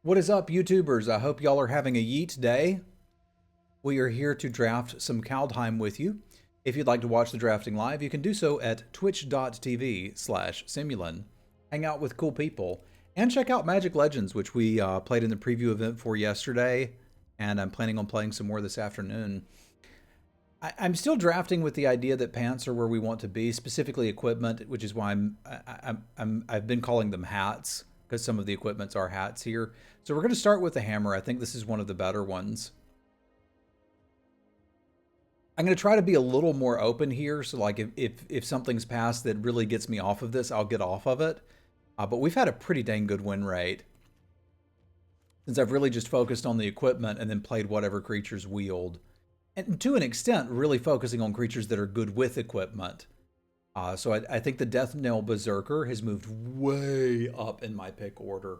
What is up, YouTubers? I hope y'all are having a yeet day. We are here to draft some Kaldheim with you. If you'd like to watch the drafting live, you can do so at twitch.tv/Semulin. Hang out with cool people, and check out Magic Legends, which we played in the preview event for yesterday, and I'm planning on playing some more this afternoon. I'm still drafting with the idea that pants are where we want to be, specifically equipment, which is why I've been calling them hats, because some of the equipments are hats here. So we're going to start with the hammer. I think this is one of the better ones. I'm going to try to be a little more open here. So like if something's passed that really gets me off of this, I'll get off of it. But we've had a pretty dang good win rate since I've really just focused on the equipment and then played whatever creatures wield. And to an extent, really focusing on creatures that are good with equipment. So I think the Death Knell Berserker has moved way up in my pick order.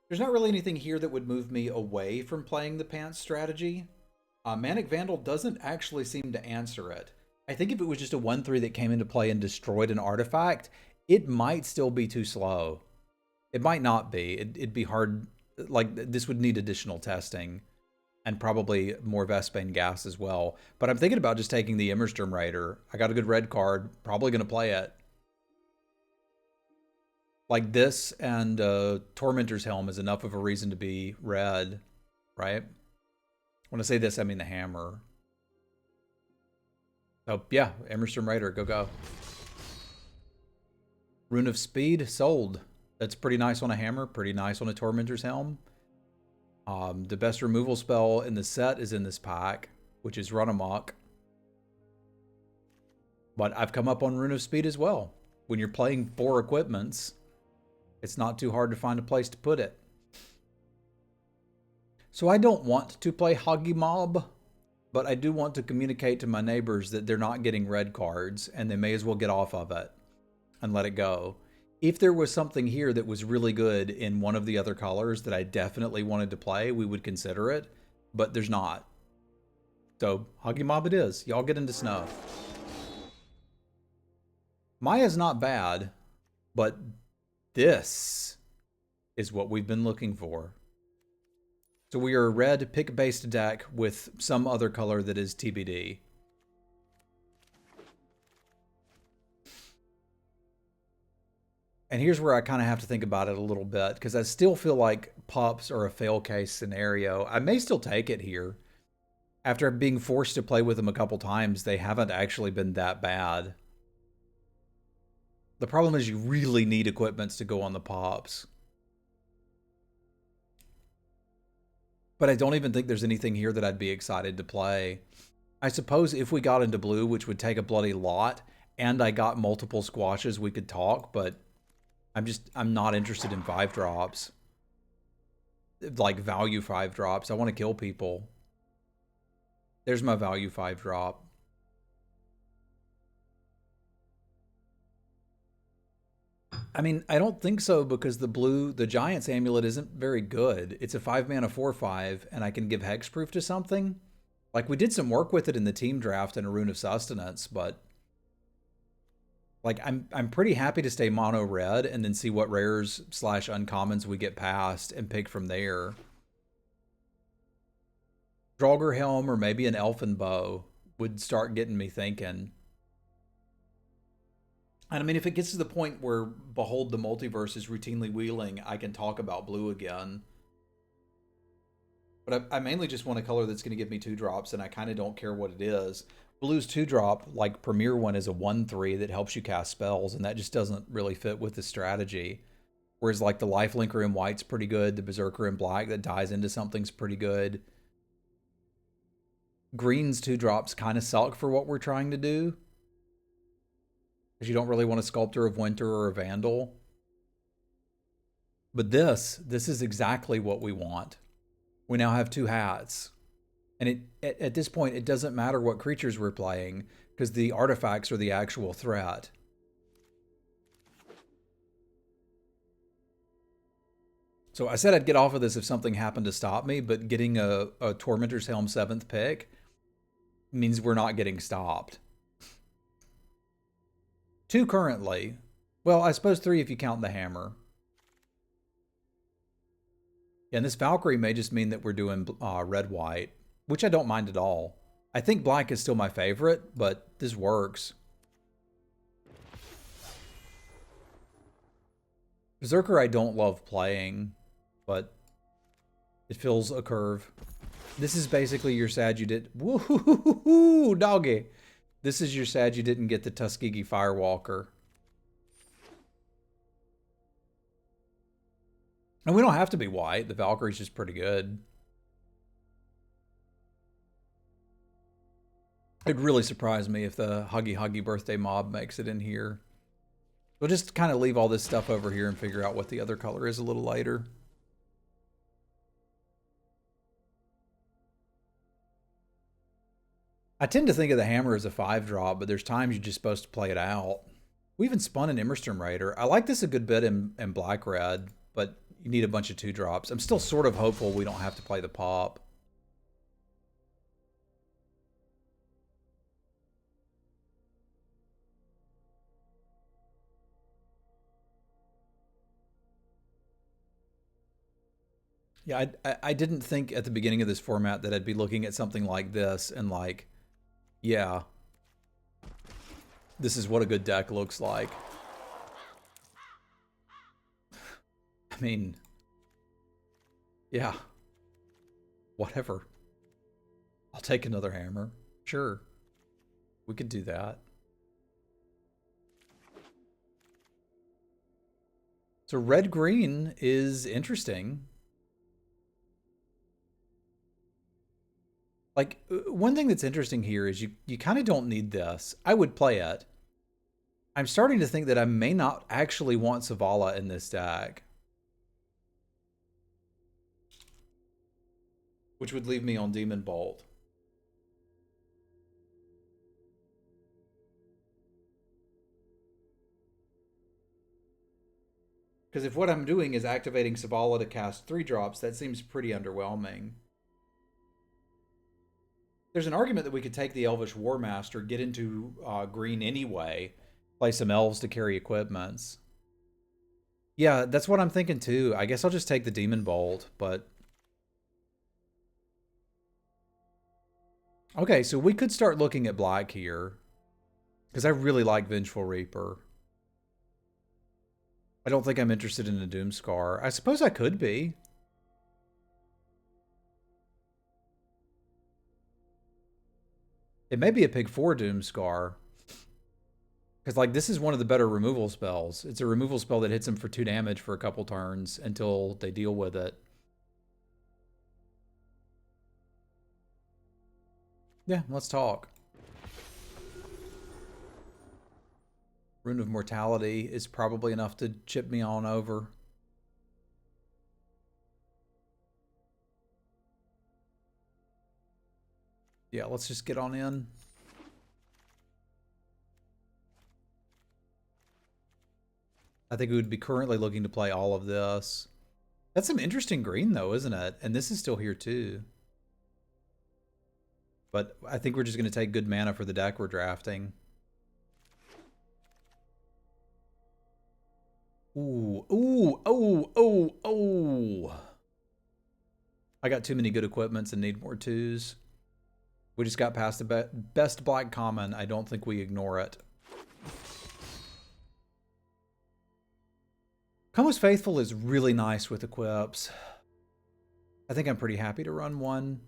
There's not really anything here that would move me away from playing the pants strategy. Manic Vandal doesn't actually seem to answer it. I think if it was just a 1/3 that came into play and destroyed an artifact, it might still be too slow. It might not be. It'd be hard. Like, this would need additional testing. And probably more Vespane gas as well. But I'm thinking about just taking the Immersturm Raider. I got a good red card. Probably going to play it. Like this and Tormentor's Helm is enough of a reason to be red, right? When I say this, I mean the hammer. So yeah, Immersturm Raider, go. Rune of Speed, sold. That's pretty nice on a hammer, pretty nice on a Tormentor's Helm. The best removal spell in the set is in this pack, which is Run Amok. But I've come up on Rune of Speed as well. When you're playing 4 equipments, it's not too hard to find a place to put it. So I don't want to play Hoggy Mob, but I do want to communicate to my neighbors that they're not getting red cards, and they may as well get off of it and let it go. If there was something here that was really good in one of the other colors that I definitely wanted to play, we would consider it, but there's not. So, Hoggy Mob it is. Y'all get into snow. Maya's not bad, but this is what we've been looking for. So we are a red pick-based deck with some other color that is TBD. And here's where I kind of have to think about it a little bit, because I still feel like pups are a fail case scenario. I may still take it here. After being forced to play with them a couple times, they haven't actually been that bad. The problem is you really need equipments to go on the pops. But I don't even think there's anything here that I'd be excited to play. I suppose if we got into blue, which would take a bloody lot, and I got multiple squashes, we could talk, but I'm not interested in 5-drops. Like value 5-drops. I want to kill people. There's my value 5-drop. I mean, I don't think so, because the Giant's Amulet isn't very good. It's a 5-mana 4/5, and I can give hexproof to something. Like, we did some work with it in the team draft in a Rune of Sustenance, but like, I'm pretty happy to stay mono red and then see what rares / uncommons we get past and pick from there. Draugr Helm or maybe an Elfin Bow would start getting me thinking. And I mean, if it gets to the point where Behold the Multiverse is routinely wheeling, I can talk about blue again. But I mainly just want a color that's going to give me 2-drops, and I kind of don't care what it is. Blue's 2-drop, like Premier one, is a 1/3 that helps you cast spells, and that just doesn't really fit with the strategy. Whereas like the Lifelinker in white's pretty good, the Berserker in black that dies into something's pretty good. Green's 2-drops kind of suck for what we're trying to do, because you don't really want a Sculptor of Winter or a Vandal. But this is exactly what we want. We now have 2 hats. And at this point, it doesn't matter what creatures we're playing, because the artifacts are the actual threat. So I said I'd get off of this if something happened to stop me, but getting a Tormentor's Helm 7th pick means we're not getting stopped. 2 currently. Well, I suppose 3 if you count the hammer. Yeah, and this Valkyrie may just mean that we're doing red-white, which I don't mind at all. I think black is still my favorite, but this works. Berserker I don't love playing, but it fills a curve. This is basically your sad you did. Woo, doggy. This is your sad you didn't get the Tuskegee Firewalker. And we don't have to be white. The Valkyrie's just pretty good. It'd really surprise me if the Huggy Birthday Mob makes it in here. We'll just kind of leave all this stuff over here and figure out what the other color is a little later. I tend to think of the hammer as a 5-drop, but there's times you're just supposed to play it out. We even spun an Immersturm Raider. I like this a good bit in black-red, but you need a bunch of 2-drops. I'm still sort of hopeful we don't have to play the pop. Yeah, I didn't think at the beginning of this format that I'd be looking at something like this and like, yeah, this is what a good deck looks like. I mean, yeah, whatever. I'll take another hammer. Sure, we could do that. So red-green is interesting. Like, one thing that's interesting here is you kind of don't need this. I would play it. I'm starting to think that I may not actually want Zavala in this deck. Which would leave me on Demon Bolt. Because if what I'm doing is activating Zavala to cast 3-drops, that seems pretty underwhelming. There's an argument that we could take the Elvish War Master, get into green anyway, play some elves to carry equipments. Yeah, that's what I'm thinking too. I guess I'll just take the Demon Bolt, but... Okay, so we could start looking at black here. Because I really like Vengeful Reaper. I don't think I'm interested in a Doomscar. I suppose I could be. It may be a Pig 4 Doomscar. Because, like, this is one of the better removal spells. It's a removal spell that hits them for 2 damage for a couple turns until they deal with it. Yeah, let's talk. Rune of Mortality is probably enough to chip me on over. Yeah, let's just get on in. I think we would be currently looking to play all of this. That's some interesting green, though, isn't it? And this is still here, too. But I think we're just going to take good mana for the deck we're drafting. Ooh, ooh, oh, oh, oh. I got too many good equipments and need more 2s. We just got past the best black common. I don't think we ignore it. Coma's Faithful is really nice with equips. I think I'm pretty happy to run one.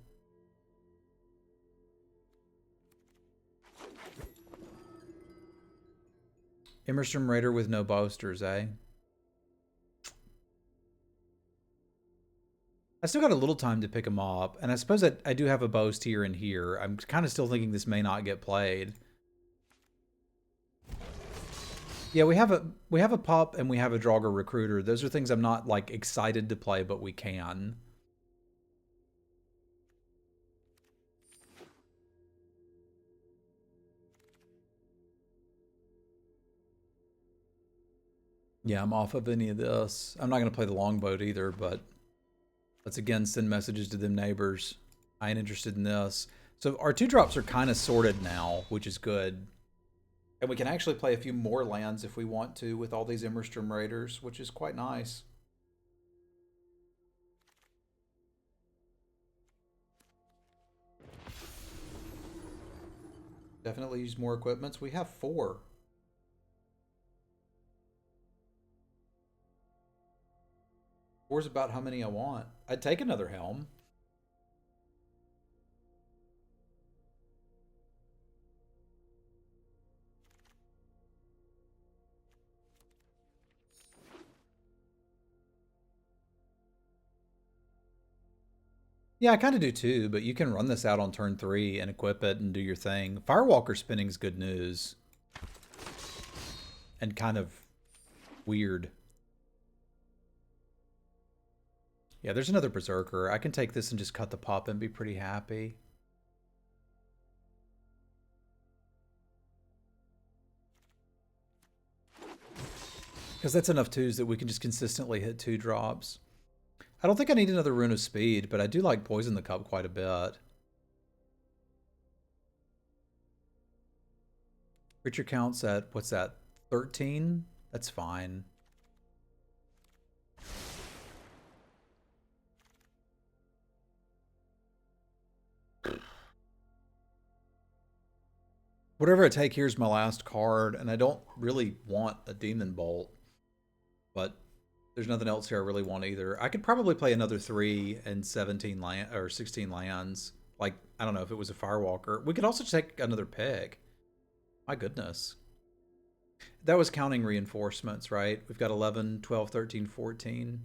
Immersturm Raider with no boasters, eh? I still got a little time to pick them up, and I suppose that I do have a boast here and here. I'm kind of still thinking this may not get played. Yeah, we have a pup and we have a Draugr Recruiter. Those are things I'm not like excited to play, but we can. Yeah, I'm off of any of this. I'm not going to play the longboat either, but let's again send messages to them neighbors. I ain't interested in this. So our 2-drops are kind of sorted now, which is good. And we can actually play a few more lands if we want to with all these Immersturm Raiders, which is quite nice. Definitely use more equipments. We have 4. Four's about how many I want. I'd take another helm. Yeah, I kind of do too, but you can run this out on turn 3 and equip it and do your thing. Firewalker spinning's good news. And kind of weird. Yeah, there's another Berserker. I can take this and just cut the pop and be pretty happy. Because that's enough 2s that we can just consistently hit 2 drops. I don't think I need another Rune of Speed, but I do like Poison the Cup quite a bit. Creature count's at, what's that, 13? That's fine. Whatever I take, here's my last card, and I don't really want a Demon Bolt. But there's nothing else here I really want either. I could probably play another 3 and 17 land or 16 lands. Like, I don't know if it was a Firewalker. We could also take another pick. My goodness. That was counting reinforcements, right? We've got 11, 12, 13, 14.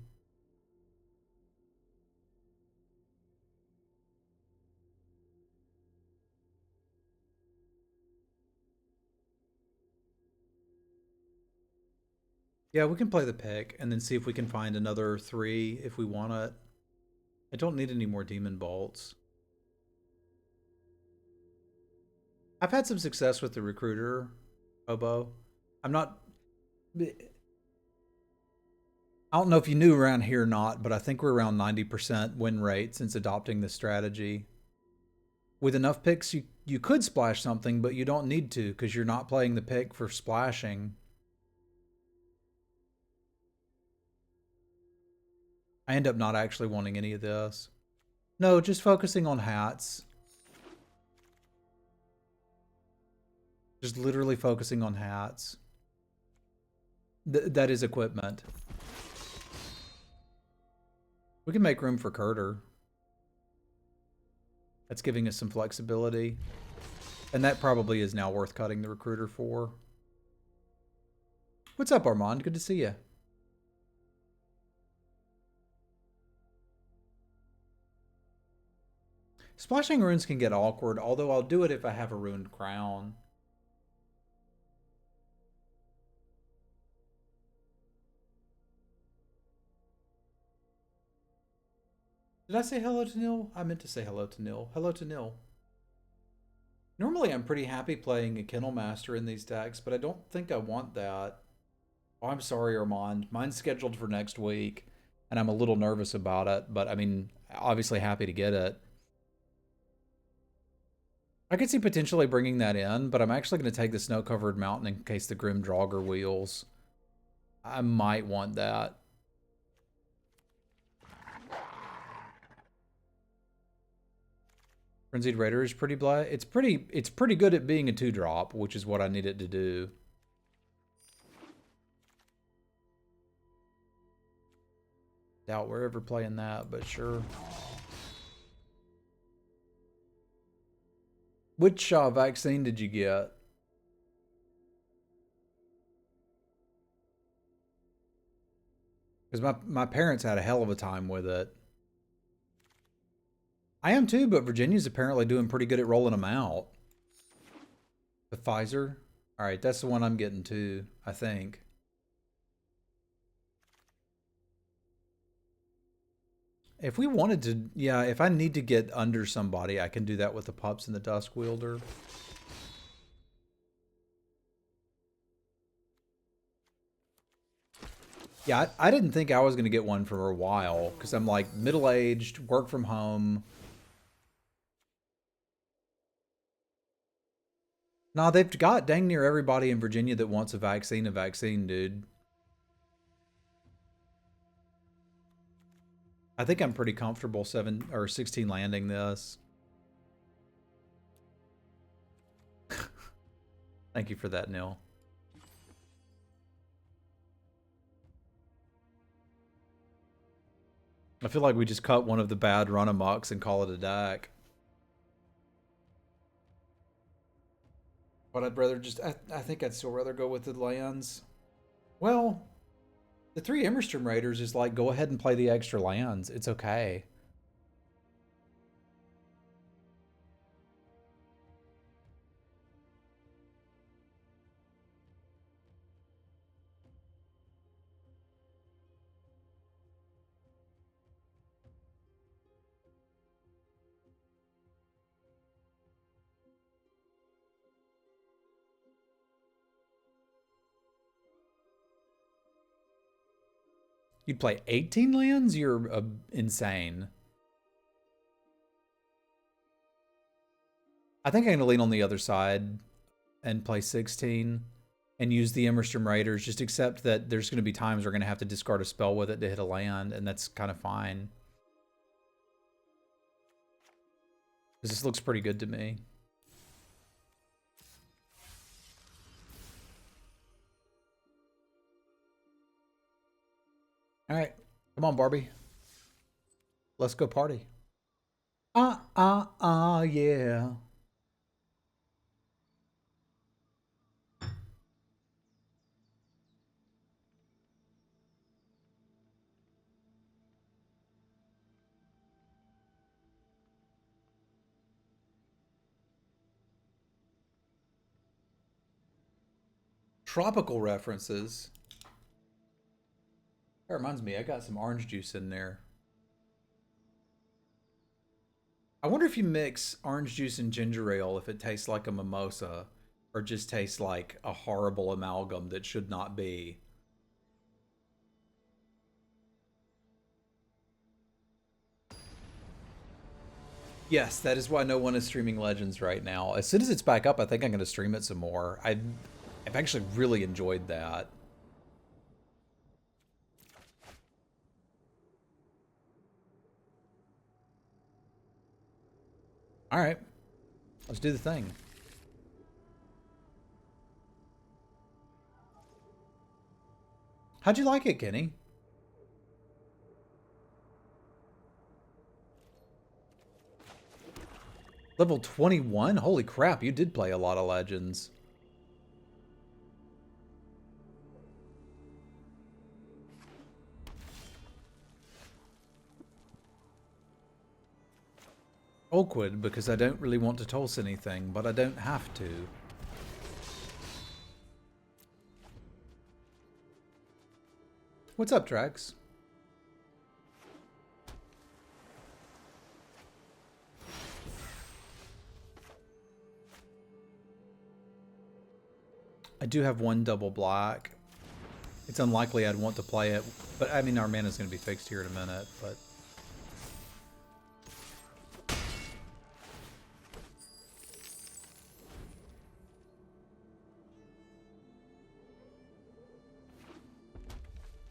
Yeah, we can play the pick and then see if we can find another 3 if we want it. I don't need any more Demon Bolts. I've had some success with the Recruiter, Obo. I'm not... I don't know if you knew around here or not, but I think we're around 90% win rate since adopting this strategy. With enough picks, you could splash something, but you don't need to because you're not playing the pick for splashing. I end up not actually wanting any of this. No, just focusing on hats. Just literally focusing on hats. That is equipment. We can make room for Curter. That's giving us some flexibility. And that probably is now worth cutting the Recruiter for. What's up, Armand? Good to see you. Splashing runes can get awkward, although I'll do it if I have a ruined crown. Did I say hello to Nil? I meant to say hello to Nil. Hello to Nil. Normally I'm pretty happy playing a Kennel Master in these decks, but I don't think I want that. Oh, I'm sorry, Armand. Mine's scheduled for next week, and I'm a little nervous about it, but I mean, obviously happy to get it. I could see potentially bringing that in, but I'm actually going to take the Snow-Covered Mountain in case the Grim Draugr wheels. I might want that. Frenzied Raider is pretty blind. It's pretty good at being a 2-drop, which is what I need it to do. Doubt we're ever playing that, but sure. Which vaccine did you get? Because my parents had a hell of a time with it. I am too, but Virginia's apparently doing pretty good at rolling them out. The Pfizer? Alright, that's the one I'm getting too, I think. If we wanted to, yeah, if I need to get under somebody, I can do that with the pups and the Dusk Wielder. Yeah, I didn't think I was going to get one for a while, because I'm like middle-aged, work from home. Nah, they've got dang near everybody in Virginia that wants a vaccine, dude. I think I'm pretty comfortable 7 or 16 landing this. Thank you for that, Neil. I feel like we just cut one of the bad run amucks and call it a deck. But I'd rather just, I think I'd still rather go with the lands. Well, the 3 Immerstrom Raiders is like, go ahead and play the extra lands. It's okay. You'd play 18 lands? You're insane. I think I'm going to lean on the other side and play 16 and use the Immerstrom Raiders. Just accept that there's going to be times we're going to have to discard a spell with it to hit a land, and that's kind of fine. Because this looks pretty good to me. All right. Come on, Barbie. Let's go party. Yeah. Tropical references. That reminds me, I got some orange juice in there. I wonder if you mix orange juice and ginger ale, if it tastes like a mimosa, or just tastes like a horrible amalgam that should not be. Yes, that is why no one is streaming Legends right now. As soon as it's back up, I think I'm going to stream it some more. I've actually really enjoyed that. All right, let's do the thing. How'd you like it, Kenny? Level 21? Holy crap, you did play a lot of Legends. Awkward, because I don't really want to toss anything, but I don't have to. What's up, Drax? I do have one double black. It's unlikely I'd want to play it, but I mean, our mana's going to be fixed here in a minute, but...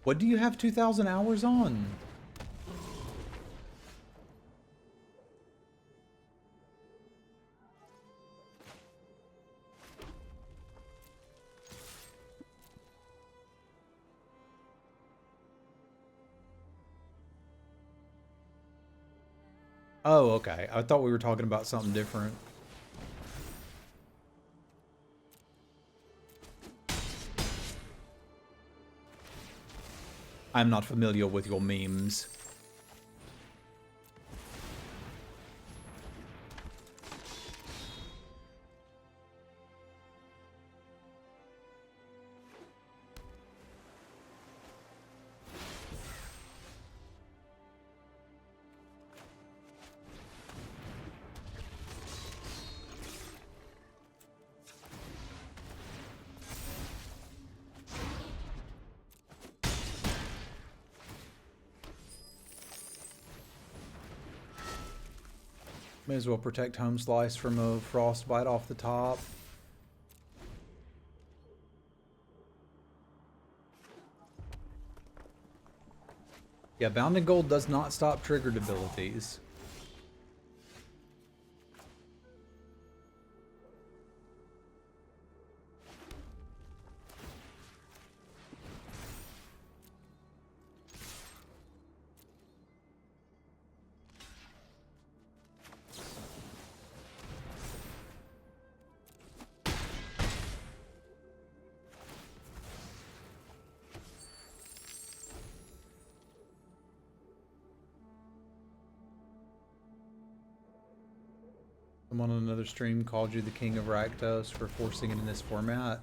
What do you have 2,000 hours on? Oh, okay. I thought we were talking about something different. I'm not familiar with your memes. May as well protect Home Slice from a frostbite off the top. Yeah, Bounding Gold does not stop triggered abilities. Someone on another stream called you the king of Rakdos for forcing it in this format.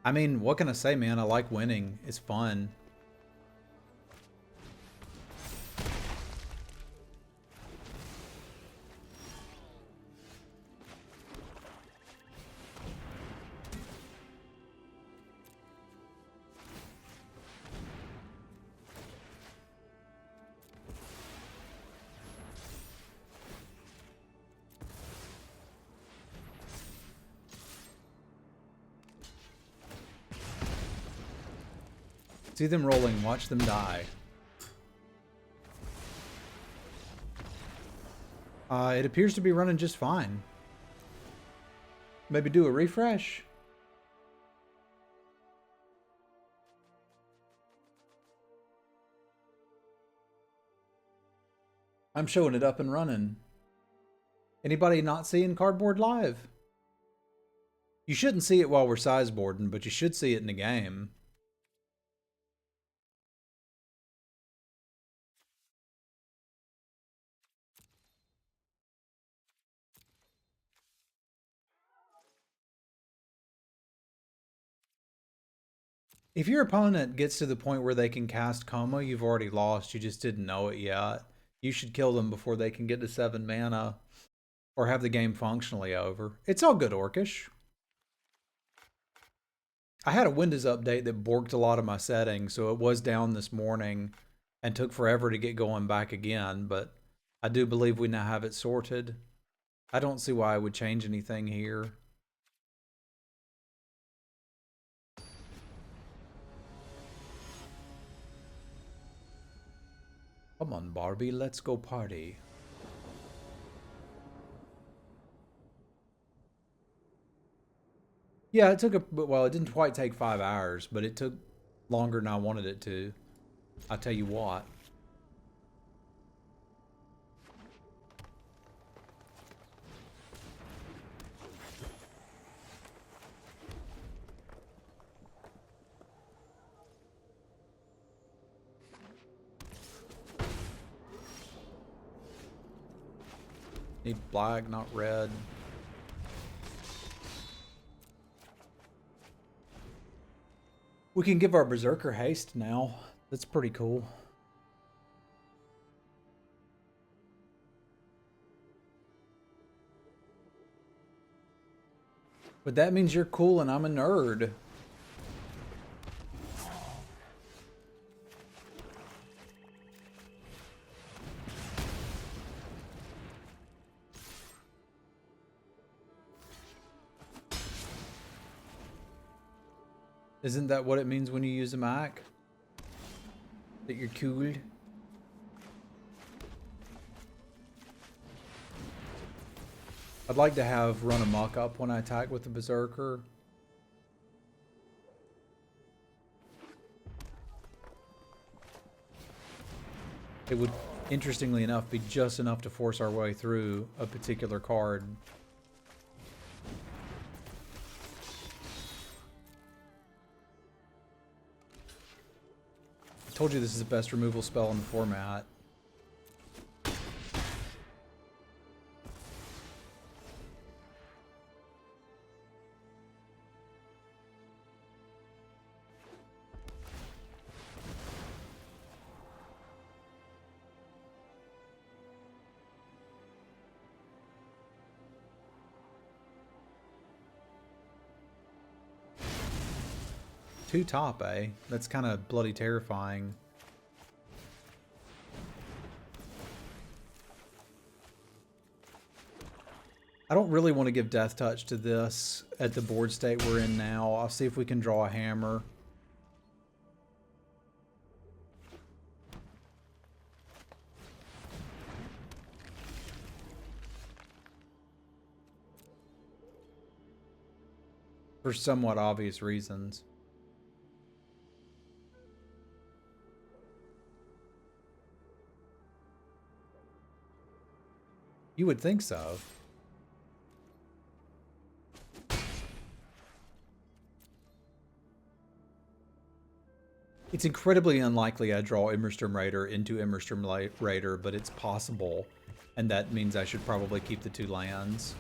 I mean, what can I say, man? I like winning. It's fun. See them rolling, watch them die. It appears to be running just fine. Maybe do a refresh? I'm showing it up and running. Anybody not seeing Cardboard live? You shouldn't see it while we're size boarding, but you should see it in the game. If your opponent gets to the point where they can cast Coma, you've already lost. You just didn't know it yet. You should kill them before they can get to 7 mana or have the game functionally over. It's all good, Orcish. I had a Windows update that borked a lot of my settings, so it was down this morning and took forever to get going back again, but I do believe we now have it sorted. I don't see why I would change anything here. Come on, Barbie, let's go party. Yeah, it took well, it didn't quite take 5 hours, but it took longer than I wanted it to. I'll tell you what. Need black, not red. We can give our Berserker haste now. That's pretty cool. But that means you're cool and I'm a nerd. Isn't that what it means when you use a Mac? That you're cool? I'd like to have run amok up when I attack with the Berserker. It would, interestingly enough, be just enough to force our way through a particular card. I told you this is the best removal spell in the format. Two top, eh? That's kind of bloody terrifying. I don't really want to give Death Touch to this at the board state we're in now. I'll see if we can draw a hammer. For somewhat obvious reasons. You would think so. It's incredibly unlikely I draw Immersturm Raider into Immersturm Raider, but it's possible. And that means I should probably keep the 2 lands.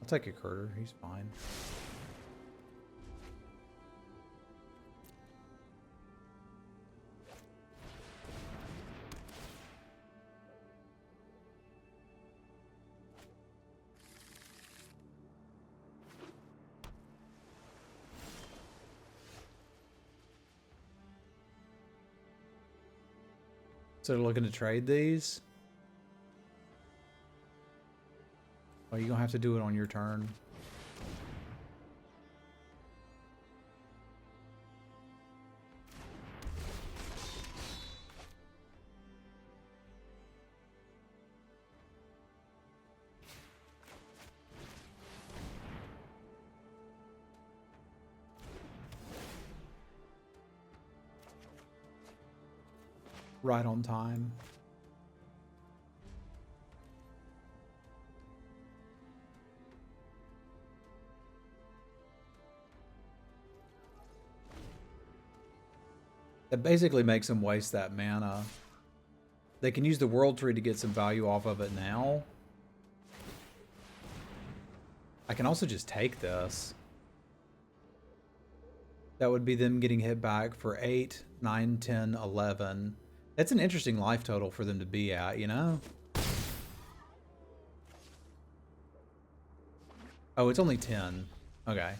I'll take a Critter. He's fine. So they're looking to trade these? Oh, you're gonna have to do it on your turn. Right on time. That basically makes them waste that mana. They can use the World Tree to get some value off of it now. I can also just take this. That would be them getting hit back for 8, 9, 10, 11. That's an interesting life total for them to be at, you know? Oh, it's only 10. Okay.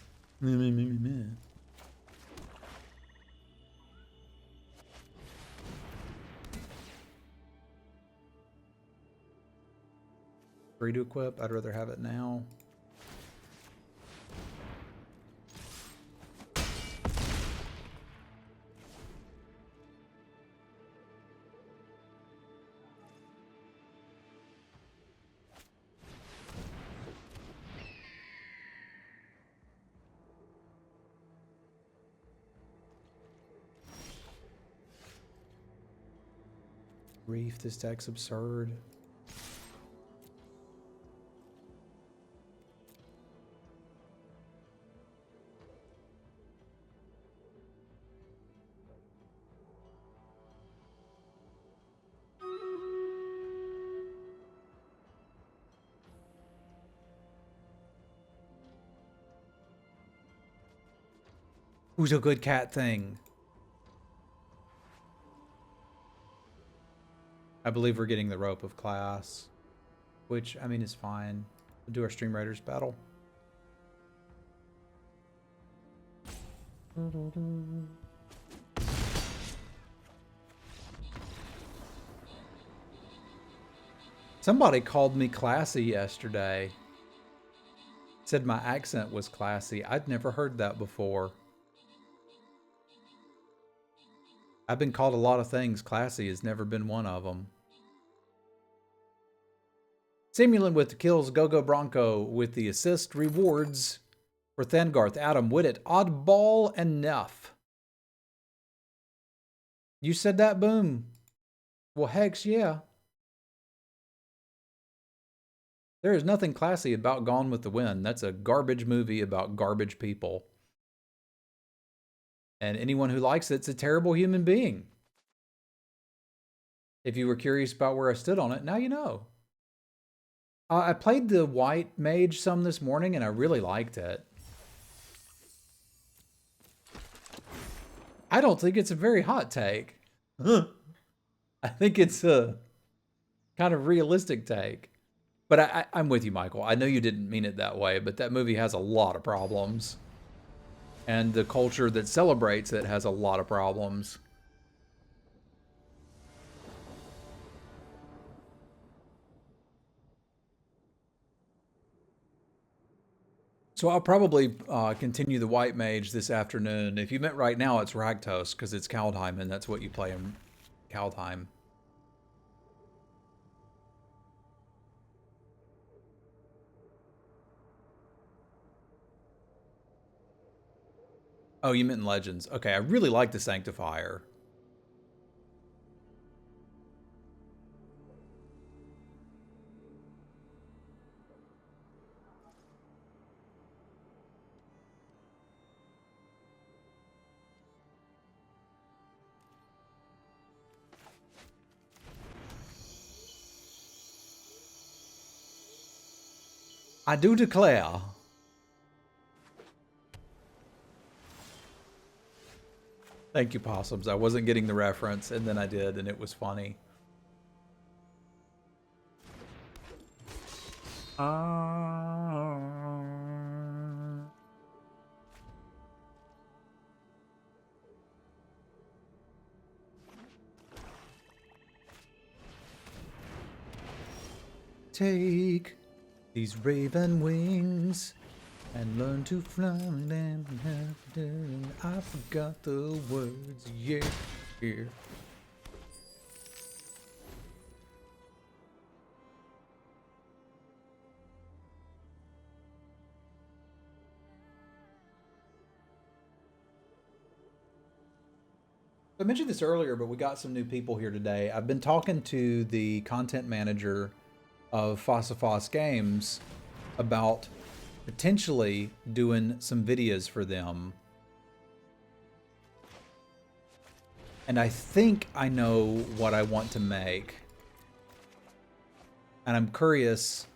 Free to equip. I'd rather have it now. Reef, this deck's absurd. Who's a good cat thing? I believe we're getting the rope of class, which, I mean, is fine. We'll do our Stream Raiders battle. Somebody called me classy yesterday. Said my accent was classy. I'd never heard that before. I've been called a lot of things. Classy has never been one of them. Semulin with the kills. Go Bronco with the assist. Rewards for Thangarth, Adam, Widdit, Oddball, and Neff. You said that, Boom? Well, Hex, yeah. There is nothing classy about Gone with the Wind. That's a garbage movie about garbage people. And anyone who likes it's a terrible human being. If you were curious about where I stood on it, now you know. I played the White Mage some this morning, and I really liked it. I don't think it's a very hot take. I think it's a kind of realistic take. But I'm with you, Michael. I know you didn't mean it that way, but that movie has a lot of problems. And the culture that celebrates it has a lot of problems. So I'll probably continue the White Mage this afternoon. If you meant right now, it's Rakdos, because it's Kaldheim, and that's what you play in Kaldheim. Oh, you meant in Legends. Okay, I really like the Sanctifier. I do declare. Thank you, Possums. I wasn't getting the reference, and then I did, and it was funny. Take these raven wings and learn to fly them. I forgot the words. Yeah. I mentioned this earlier, but we got some new people here today. I've been talking to the content manager of Fossifos Games about potentially doing some videos for them. And I think I know what I want to make. And I'm curious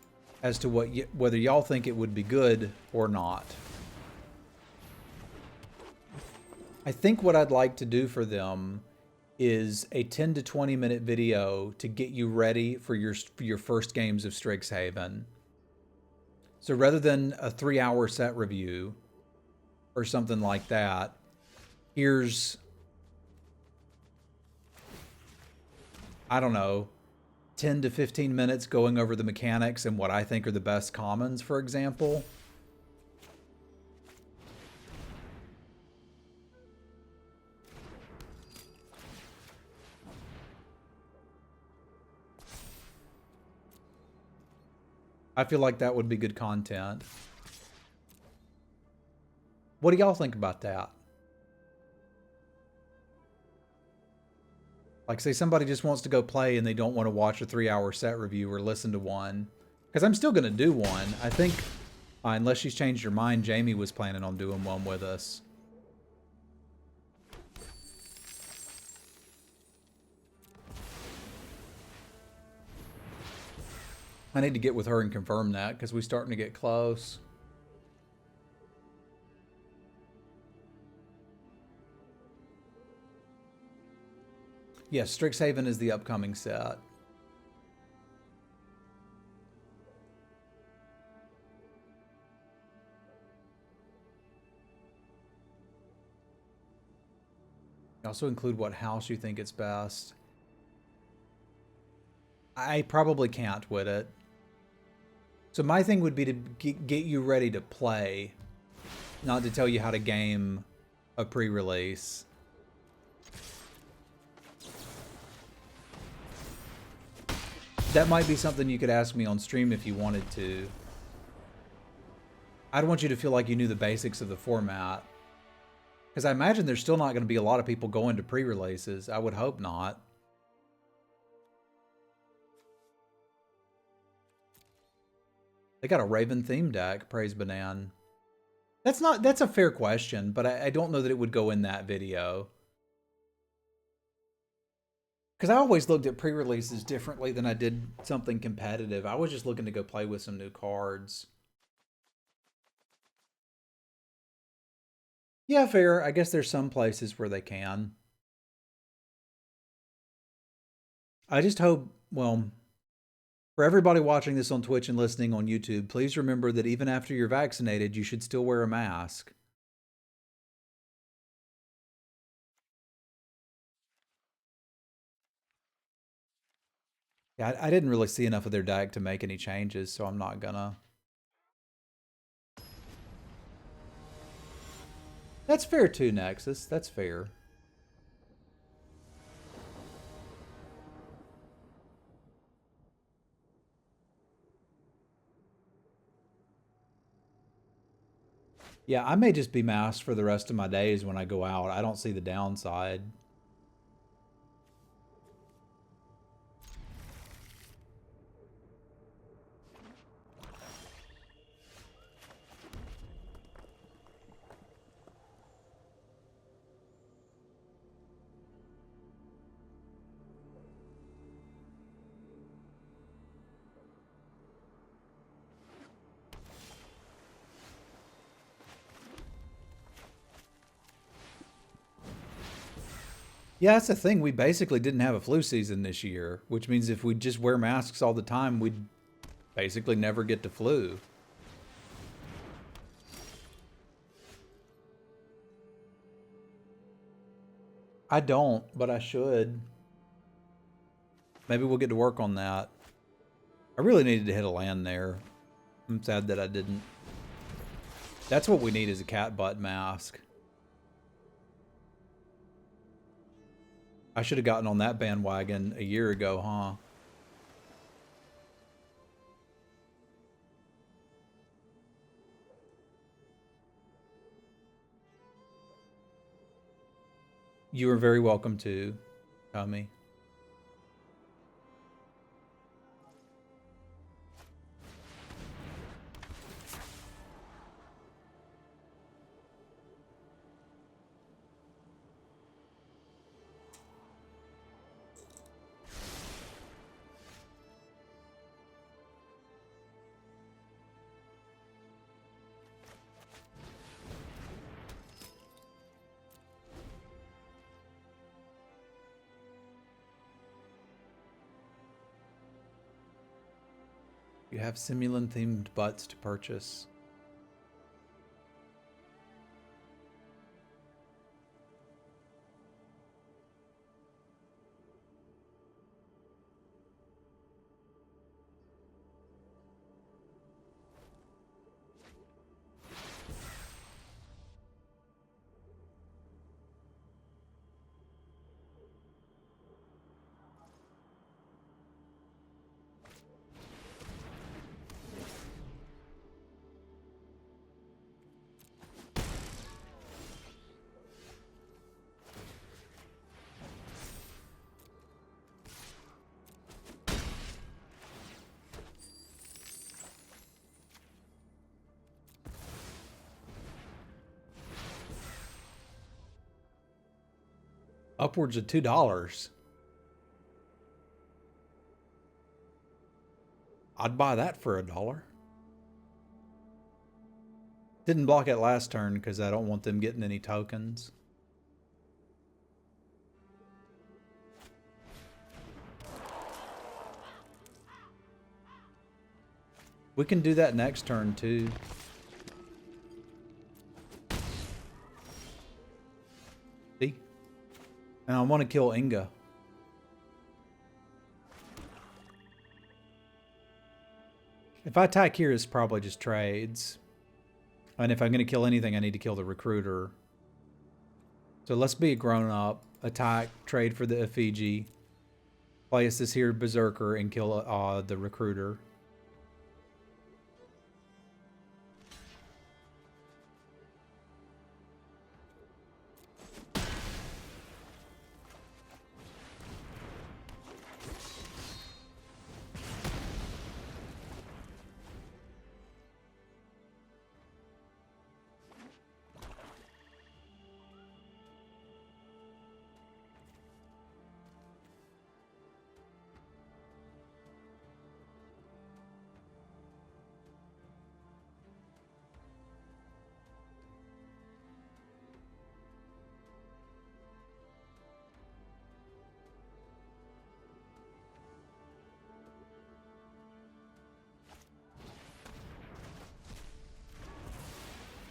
as to whether y'all think it would be good or not. I think what I'd like to do for them is a 10 to 20 minute video to get you ready for your first games of Strixhaven. So rather than a 3-hour set review or something like that, here's, I don't know, 10 to 15 minutes going over the mechanics and what I think are the best commons, for example. I feel like that would be good content. What do y'all think about that? Like, say somebody just wants to go play and they don't want to watch a 3-hour set review or listen to one. Because I'm still going to do one. I think, unless she's changed her mind, Jamie was planning on doing one with us. I need to get with her and confirm that because we're starting to get close. Yes, Strixhaven is the upcoming set. Also include what house you think it's best. I probably can't with it. So my thing would be to get you ready to play, not to tell you how to game a pre-release. That might be something you could ask me on stream if you wanted to. I'd want you to feel like you knew the basics of the format. Because I imagine there's still not going to be a lot of people going to pre-releases. I would hope not. They got a Raven theme deck, praise Banan. That's a fair question, but I don't know that it would go in that video. Because I always looked at pre-releases differently than I did something competitive. I was just looking to go play with some new cards. Yeah, fair. I guess there's some places where they can. I just hope, well, for everybody watching this on Twitch and listening on YouTube, please remember that even after you're vaccinated, you should still wear a mask. Yeah, I didn't really see enough of their deck to make any changes, so I'm not gonna. That's fair too, Nexus. That's fair. Yeah, I may just be masked for the rest of my days when I go out. I don't see the downside. Yeah, that's the thing. We basically didn't have a flu season this year, which means if we just wear masks all the time, we'd basically never get to flu. I don't, but I should. Maybe we'll get to work on that. I really needed to hit a land there. I'm sad that I didn't. That's what we need is a cat butt mask. I should have gotten on that bandwagon a year ago, huh? You are very welcome to, Tommy. You have Semulin themed butts to purchase. Upwards of $2. I'd buy that for $1. Didn't block it last turn because I don't want them getting any tokens. We can do that next turn too. See? And I want to kill Inga. If I attack here, it's probably just trades. And if I'm going to kill anything, I need to kill the recruiter. So let's be a grown-up. Attack, trade for the effigy. Place this here berserker and kill the recruiter.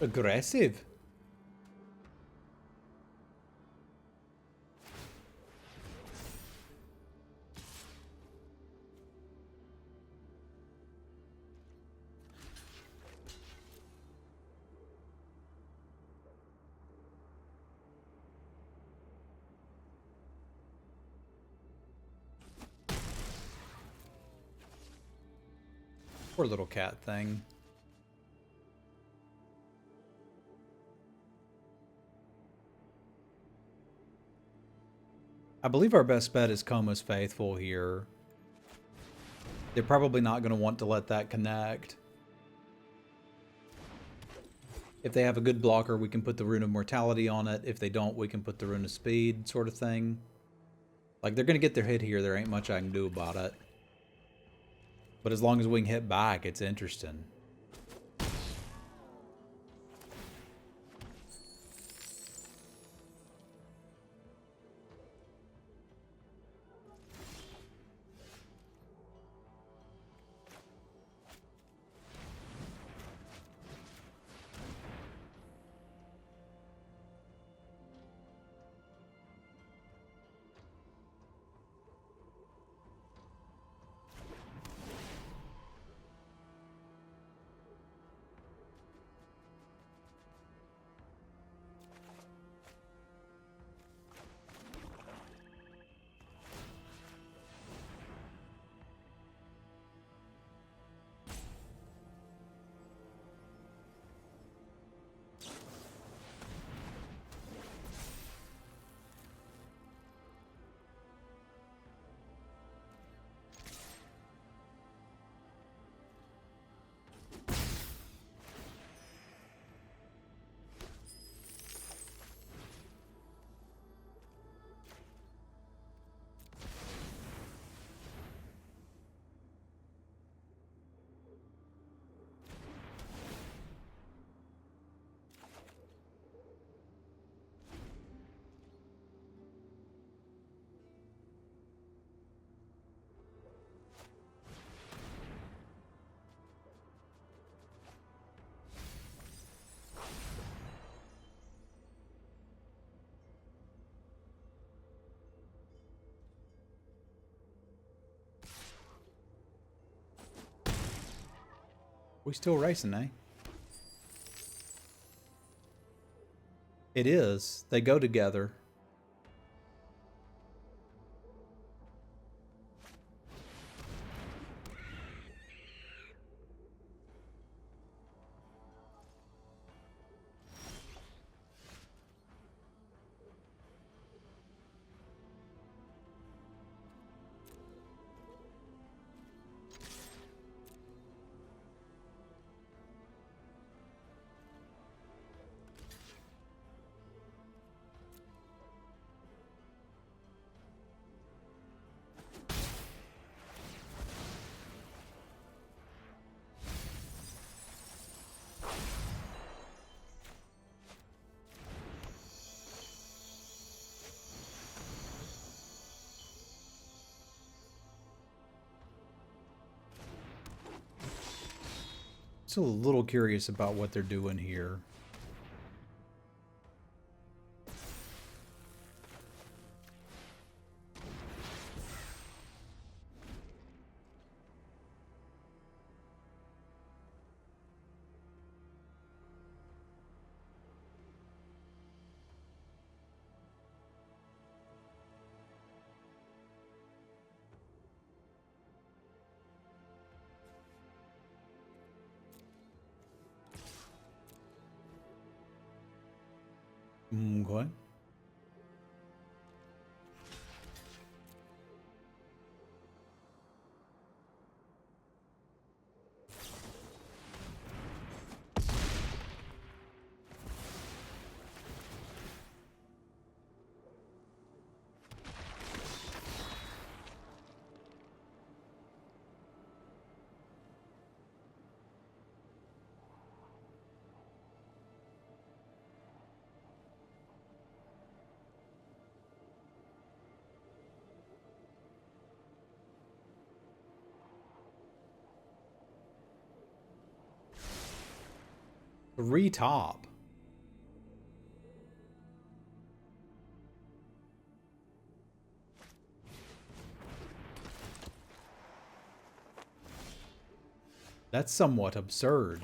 Aggressive. Poor little cat thing. I believe our best bet is Coma's Faithful here. They're probably not going to want to let that connect. If they have a good blocker, we can put the Rune of Mortality on it. If they don't, we can put the Rune of Speed, sort of thing. Like, they're going to get their hit here. There ain't much I can do about it. But as long as we can hit back, it's interesting. We still racing, eh? It is. They go together. Still a little curious about what they're doing here. Okay. Three top. That's somewhat absurd.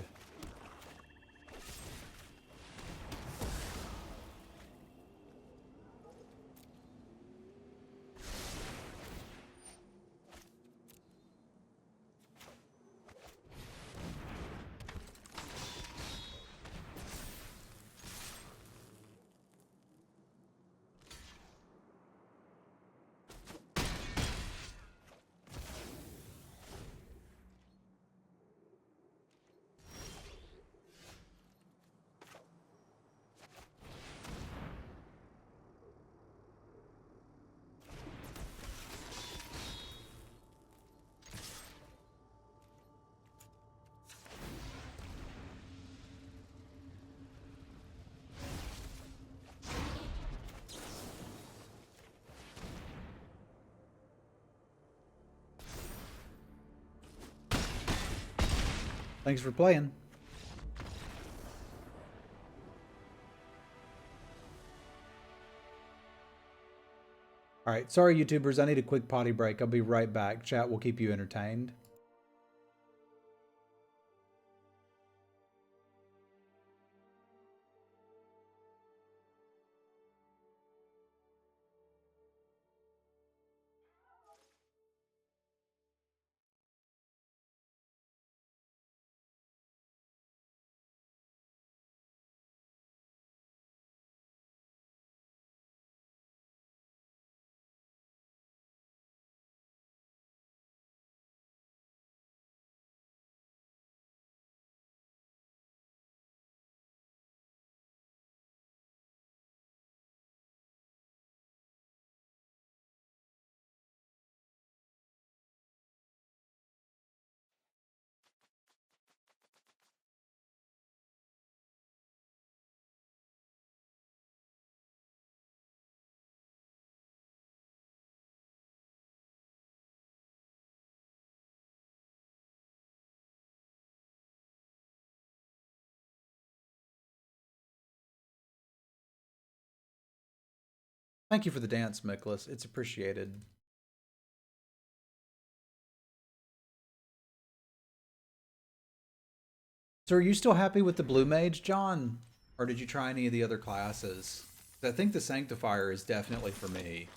Thanks for playing. All right, sorry, YouTubers. I need a quick potty break. I'll be right back. Chat will keep you entertained. Thank you for the dance, Miklas. It's appreciated. So are you still happy with the Blue Mage, John? Or did you try any of the other classes? I think the Sanctifier is definitely for me.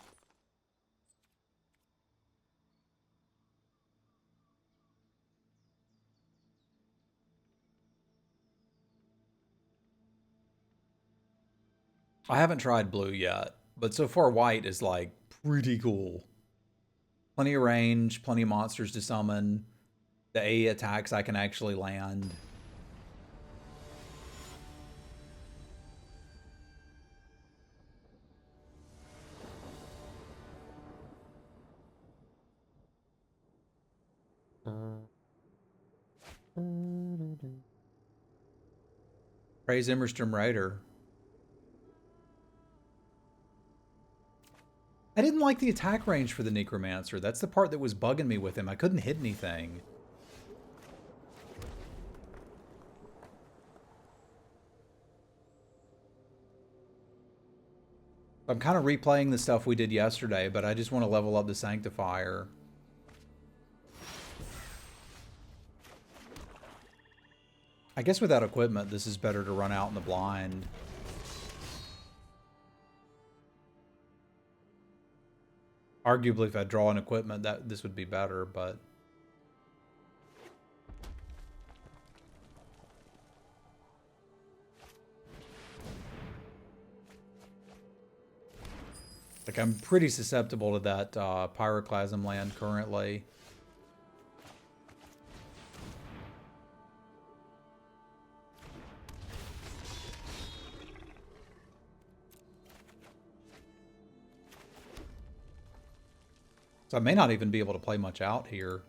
I haven't tried blue yet, but so far white is like pretty cool. Plenty of range, plenty of monsters to summon. The A attacks I can actually land. Praise Immerstrom Raider. I didn't like the attack range for the Necromancer. That's the part that was bugging me with him. I couldn't hit anything. I'm kind of replaying the stuff we did yesterday, but I just want to level up the Sanctifier. I guess without equipment, this is better to run out in the blind. Arguably, if I draw an equipment, this would be better, but... Like, I'm pretty susceptible to that Pyroclasm land currently. So I may not even be able to play much out here.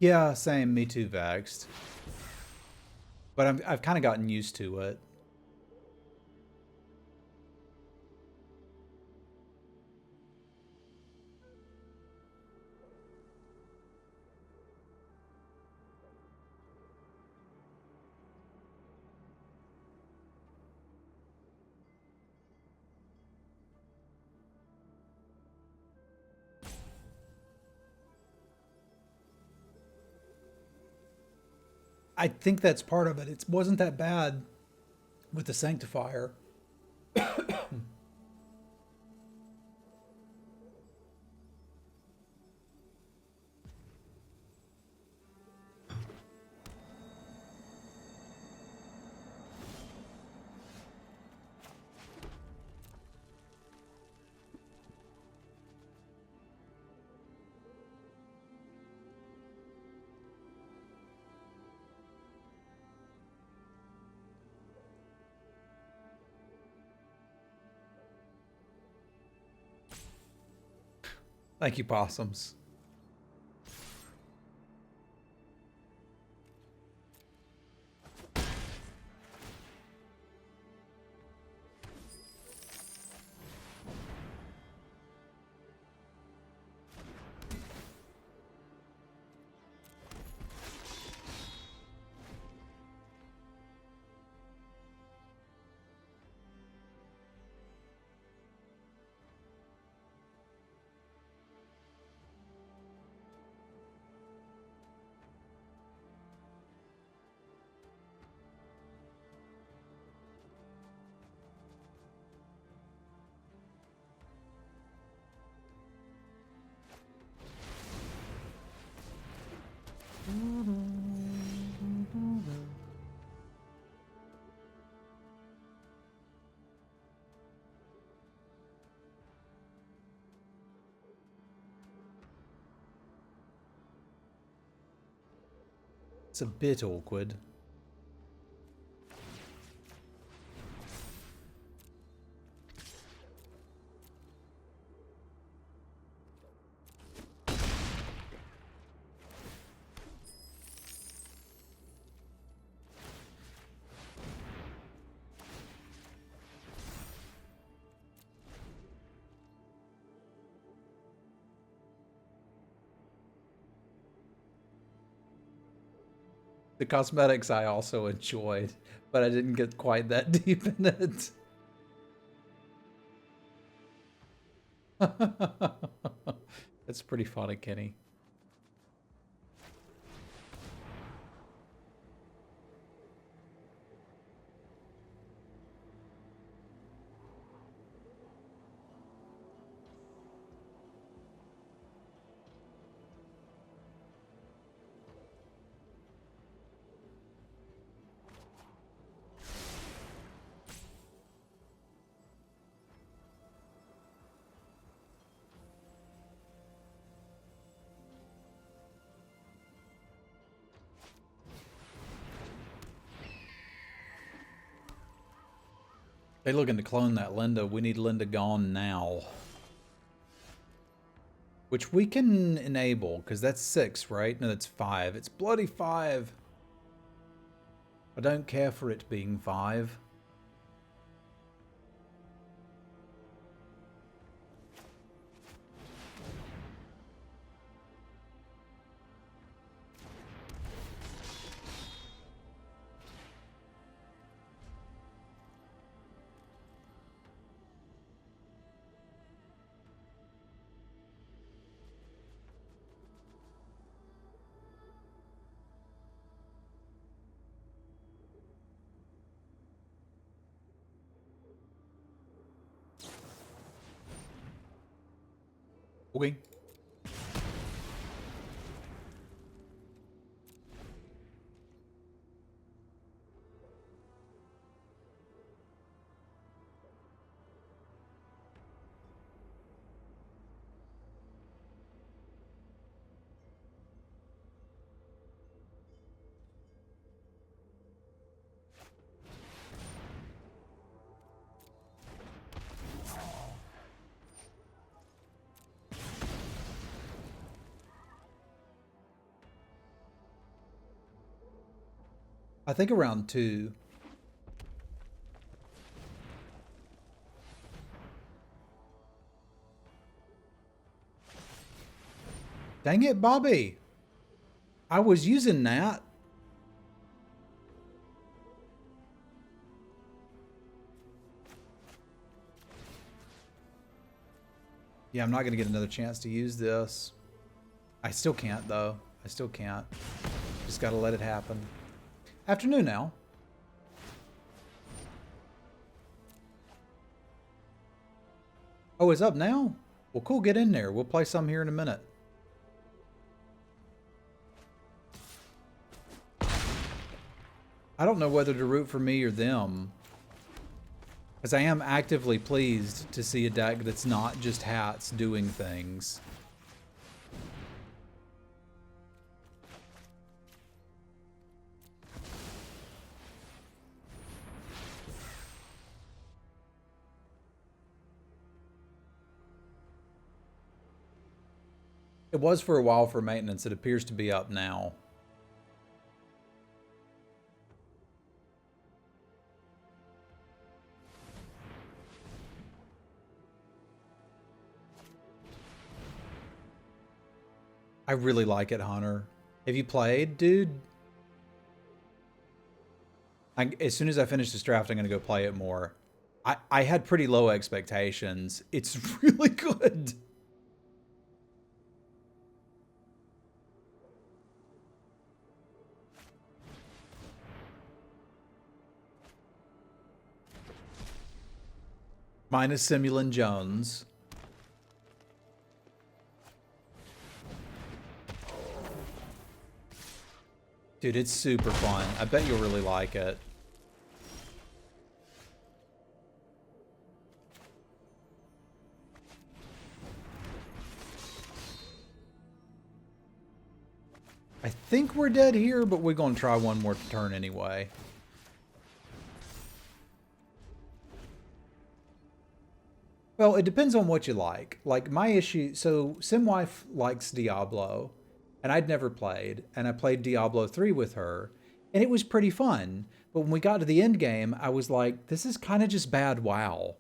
Yeah, same. Me too, Vexed. But I've kind of gotten used to it. I think that's part of it. It wasn't that bad with the Sanctifier. Thank you, Possums. It's a bit awkward. The cosmetics I also enjoyed, but I didn't get quite that deep in it. That's pretty funny, Kenny. They looking to clone that Linda. We need Linda gone now. Which we can enable, because that's 6, right? No, that's 5. It's bloody 5. I don't care for it being 5. Okay. I think around 2. Dang it, Bobby. I was using that. Yeah, I'm not going to get another chance to use this. I still can't, though. I still can't. Just got to let it happen. Afternoon now. Oh, it's up now? Well, cool. Get in there. We'll play some here in a minute. I don't know whether to root for me or them. Because I am actively pleased to see a deck that's not just hats doing things. It was for a while for maintenance. It appears to be up now. I really like it, Hunter. Have you played, dude? As soon as I finish this draft, I'm going to go play it more. I had pretty low expectations. It's really good. Minus Semulin Jones. Dude, it's super fun. I bet you'll really like it. I I think we're dead here, but we're going to try one more turn anyway. Well, it depends on what you like. Like my issue, so Simwife likes Diablo, and I'd never played, and I played Diablo 3 with her, and it was pretty fun. But when we got to the end game, I was like, this is kind of just bad WoW.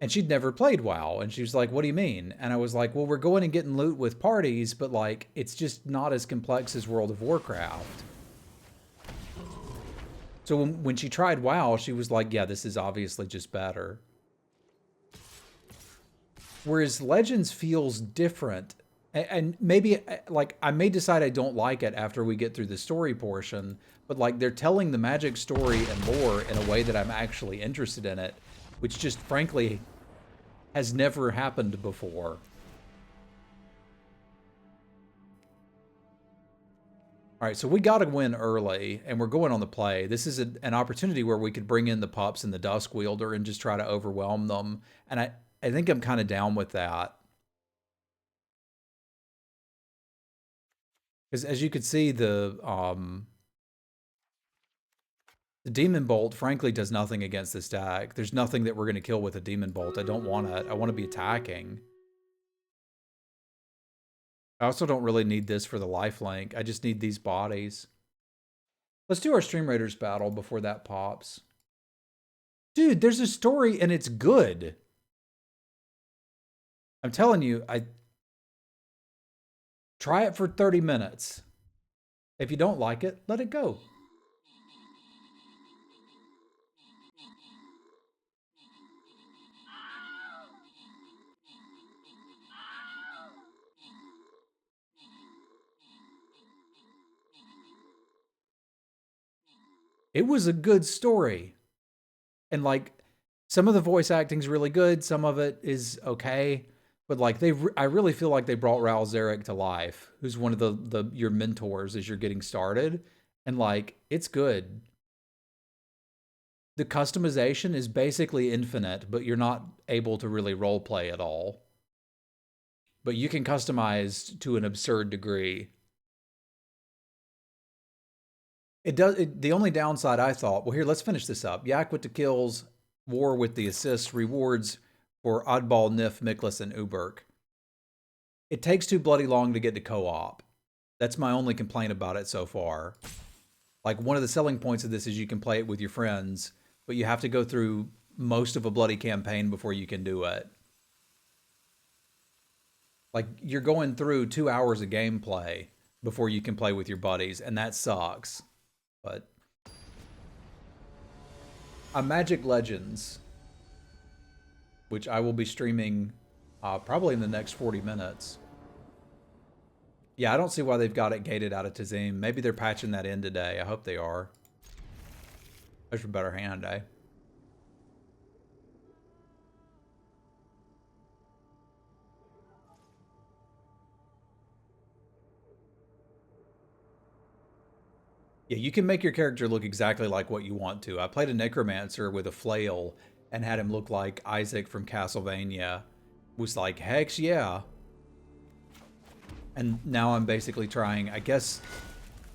And she'd never played WoW, and she was like, what do you mean? And I was like, well, we're going and getting loot with parties, but like, it's just not as complex as World of Warcraft. So when she tried WoW, she was like, yeah, this is obviously just better. Whereas Legends feels different. And maybe, like, I may decide I don't like it after we get through the story portion, but, like, they're telling the magic story and lore in a way that I'm actually interested in it, which just, frankly, has never happened before. All right, so we got to win early, and we're going on the play. This is an opportunity where we could bring in the pups and the Dusk Wielder and just try to overwhelm them. And I think I'm kind of down with that. Because as you can see, the Demon Bolt, frankly, does nothing against this deck. There's nothing that we're going to kill with a Demon Bolt. I don't want it. I want to be attacking. I also don't really need this for the lifelink. I just need these bodies. Let's do our Stream Raiders battle before that pops. Dude, there's a story and it's good. I'm telling you, try it for 30 minutes. If you don't like it, let it go. It was a good story. And like, some of the voice acting's really good. Some of it is okay. But like, I really feel like they brought Raul Zarek to life, who's one of your mentors as you're getting started. And like, it's good. The customization is basically infinite, but you're not able to really roleplay at all. But you can customize to an absurd degree. The only downside I thought, well, here, let's finish this up. Yak with the kills, War with the assists, rewards for Oddball, Nif, Miklas, and Uberk. It takes too bloody long to get to co-op. That's my only complaint about it so far. Like, one of the selling points of this is you can play it with your friends, but you have to go through most of a bloody campaign before you can do it. Like, you're going through 2 hours of gameplay before you can play with your buddies, and that sucks. But Magic Legends, which I will be streaming probably in the next 40 minutes. Yeah, I don't see why they've got it gated out of Tazim. Maybe they're patching that in today. I hope they are. There's a better hand, eh? Yeah, you can make your character look exactly like what you want to. I played a Necromancer with a flail and had him look like Isaac from Castlevania. Was like, heck yeah. And now I'm basically trying, I guess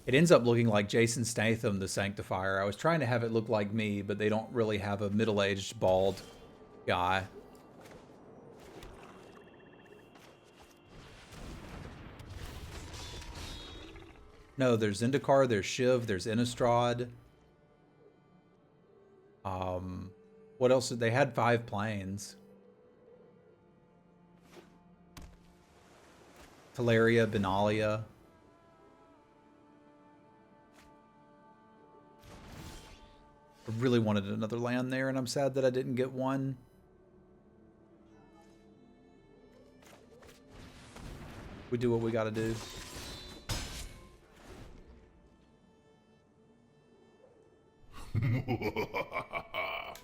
it ends up looking like Jason Statham, the Sanctifier. I was trying to have it look like me, but they don't really have a middle-aged, bald guy. No, there's Zendikar, there's Shiv, there's Innistrad. What else? They had 5 planes. Teleria, Benalia. I really wanted another land there, and I'm sad that I didn't get one. We do what we gotta do.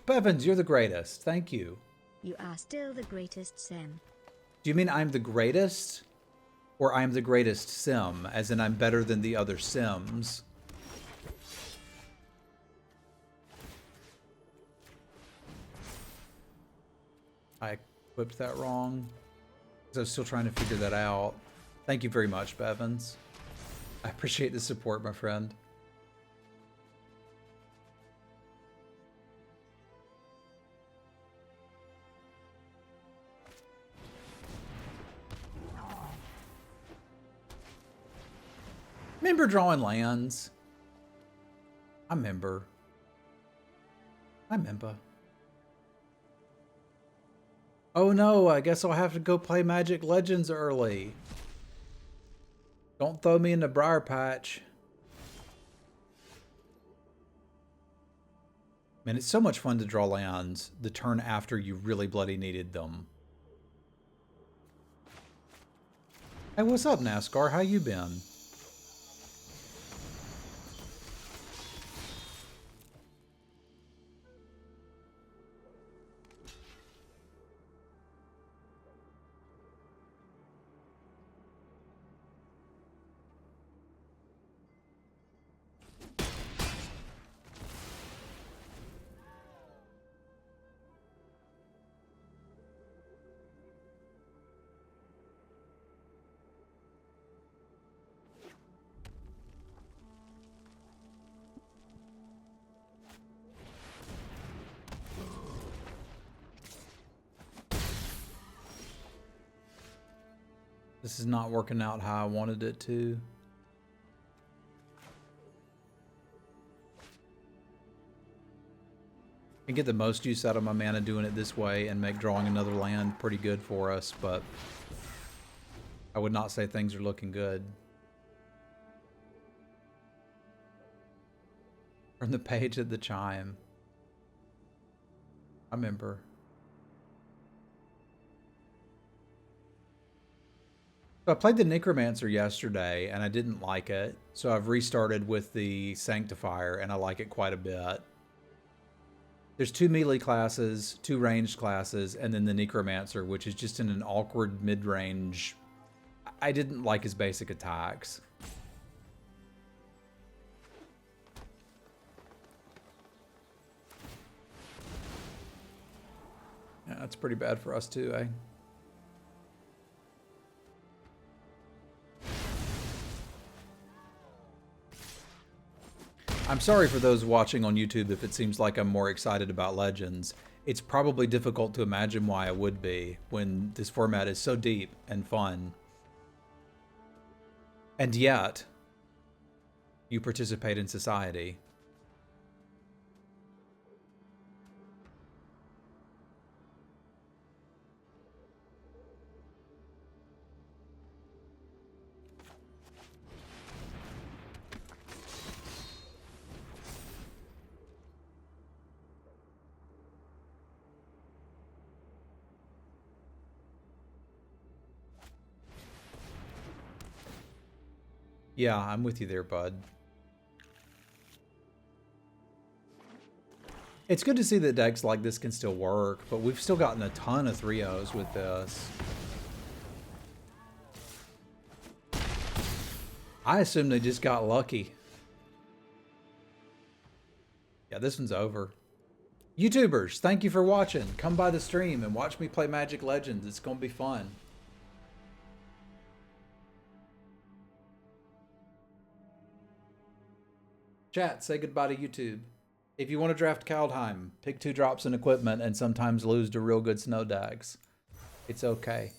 Bevins, you're the greatest. Thank you. You are still the greatest, Sim. Do you mean I'm the greatest? Or I'm the greatest Sim, as in I'm better than the other Sims? I equipped that wrong. I was still trying to figure that out. Thank you very much, Bevins. I appreciate the support, my friend. Remember drawing lands? I remember. Oh no, I guess I'll have to go play Magic Legends early. Don't throw me in the briar patch. Man, it's so much fun to draw lands the turn after you really bloody needed them. Hey, what's up, NASCAR? How you been? This is not working out how I wanted it to. I can get the most use out of my mana doing it this way and make drawing another land pretty good for us, but I would not say things are looking good. Turn the page at the chime. I remember. So I played the Necromancer yesterday and I didn't like it, so I've restarted with the Sanctifier and I like it quite a bit. There's 2 melee classes, 2 ranged classes, and then the Necromancer, which is just in an awkward mid-range. I didn't like his basic attacks. Yeah, that's pretty bad for us too, eh? I'm sorry for those watching on YouTube if it seems like I'm more excited about Legends. It's probably difficult to imagine why I would be when this format is so deep and fun. And yet, you participate in society. Yeah, I'm with you there, bud. It's good to see that decks like this can still work, but we've still gotten a ton of 3-0s with this. I assume they just got lucky. Yeah, this one's over. YouTubers, thank you for watching. Come by the stream and watch me play Magic Legends. It's going to be fun. Chat, say goodbye to YouTube. If you want to draft Kaldheim, pick 2 drops in equipment and sometimes lose to real good snow dags. It's okay.